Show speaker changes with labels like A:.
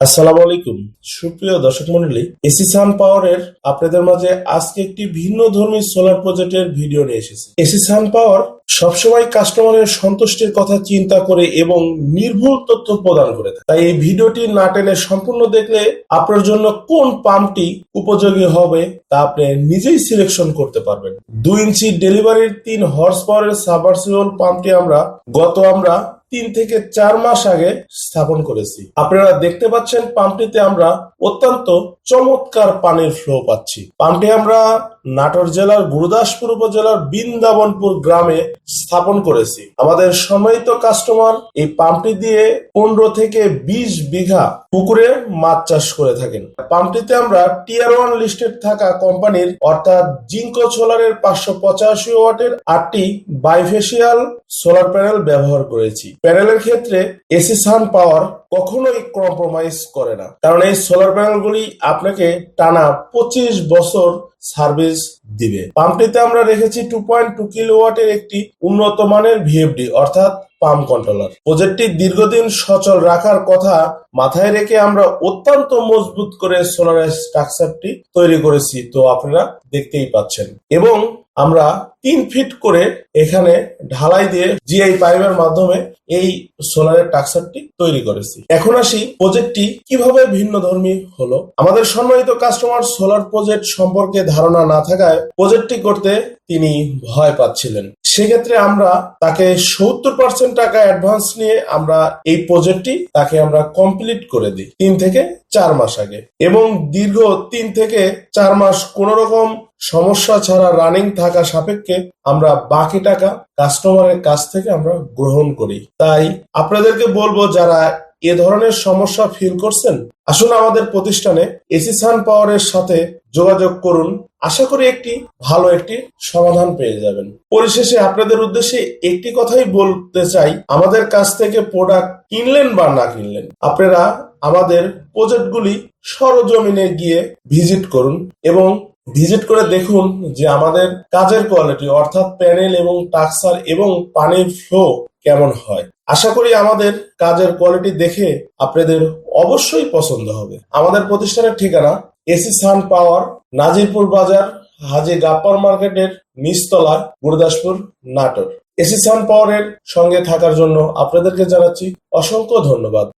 A: আসসালামু আলাইকুম। সুপ্রিয় দর্শক মন্ডলী, এসি সান পাওয়ারের আপনাদের মাঝে আজকে একটি ভিন্ন ধর্মী সোলার প্রজেক্টের ভিডিও নিয়ে এসেছি। এসি সান পাওয়ার সবসময় কাস্টমারের সন্তুষ্টির কথা চিন্তা করে এবং নির্ভুল তথ্য প্রদান করে থাকে। তাই এই ভিডিওটি না টেনে সম্পূর্ণ দেখলে আপনার জন্য কোন পাম্পটি উপযোগী হবে তা আপনি নিজেই সিলেকশন করতে পারবেন। 2 ইঞ্চি ডেলিভারির 3 হর্স পাওয়ারের সাবমার্সিবল পাম্পটি আমরা 3 থেকে 4 মাস আগে স্থাপন করেছি। আপনারা দেখতে পাচ্ছেন পাম্পটিতে আমরা অত্যন্ত চমৎকার পানির ফ্লো পাচ্ছি। পাম্পটি আমরা নাটোর জেলার গুরুদাসপুর উপজেলার বৃন্দাবনপুর গ্রামে স্থাপন করেছি। আমাদের সম্মানিত কাস্টমার এই পাম্পটি দিয়ে 15 থেকে 20 বিঘা পুকুরে মাছ চাষ করে থাকেন। পাম্পটিতে আমরা টিয়ার 1 লিস্টেড থাকা কোম্পানির অর্থাৎ জিঙ্কো সোলারের 585 ওয়াটের 8টি বাইফেসিয়াল সোলার প্যানেল ব্যবহার করেছি। প্যানেলের ক্ষেত্রে এসি সান পাওয়ার কখনোই কম্প্রোমাইজ করে না, কারণ এই সোলার প্যানেলগুলি আপনাকে টানা 25 বছর সার্ভিস দিবে। পাম্পটিতে আমরা রেখেছি 2.2 কিলোওয়াটের একটি উন্নত মানের ভিএফডি অর্থাৎ পাম্প কন্ট্রোলার। প্রজেক্টটি দীর্ঘদিন সচল রাখার কথা মাথায় রেখে আমরা অত্যন্ত মজবুত করে সোলার স্ট্রাকচারটি তৈরি করেছি, তো আপনারা দেখতেই পাচ্ছেন। এবং আমরা 3 ফিট করে এখানে ঢালাই দিয়ে জিআই পাইপের মাধ্যমে এই সোলারের স্ট্রাকচারটি তৈরি করেছি। এখন আসি প্রজেক্টটি কিভাবে ভিন্ন ধর্মী হলো। আমাদের সম্মানিত কাস্টমার সোলার প্রজেক্ট সম্পর্কে ধারণা না থাকায় প্রজেক্টটি করতে তিনি ভয় পাচ্ছিলেন। সেক্ষেত্রে আমরা তাকে 70% টাকা অ্যাডভান্স নিয়ে আমরা এই প্রজেক্টটি তাকে আমরা কমপ্লিট করে দিই 3 থেকে 4 মাস আগে, এবং দীর্ঘ 3 থেকে 4 মাস কোন রকম সমস্যা ছাড়া রানিং থাকা সাপেক্ষে আমরা বাকি টাকা কাস্টমারের কাছ থেকে আমরা গ্রহণ করি। তাই আপনাদেরকে বলবো, যারা এ ধরনের সমস্যা ফিল করছেন, আসুন আমাদের প্রতিষ্ঠানে এসি সান পাওয়ারের সাথে যোগাযোগ করুন। আশা করি একটি ভালো একটি সমাধান পেয়ে যাবেন। পরিশেষে আপনাদের উদ্দেশ্যে একটি কথাই বলতে চাই, আমাদের কাছ থেকে প্রোডাক্ট কিনলেন বা না কিনলেন, আপনারা আমাদের প্রজেক্টগুলি সরজমিনে গিয়ে ভিজিট করুন এবং ভিজিট করে দেখুন যে আমাদের কাজের কোয়ালিটি অর্থাৎ প্যানেল এবং টাক্সার এবং পানির ফ্লো কেমন হয়। আশা করি আমাদের কাজের কোয়ালিটি দেখে আপনাদের অবশ্যই পছন্দ হবে। আমাদের প্রতিষ্ঠানের ঠিকানা এসি সান পাওয়ার, নাজিরপুর বাজার, হাজী গাপ্পার মার্কেটের নিচতলা, গুরুদাসপুর, নাটোর। এসি সান পাওয়ারের সঙ্গে থাকার জন্য আপনাদেরকে জানাচ্ছি অসংখ্য ধন্যবাদ।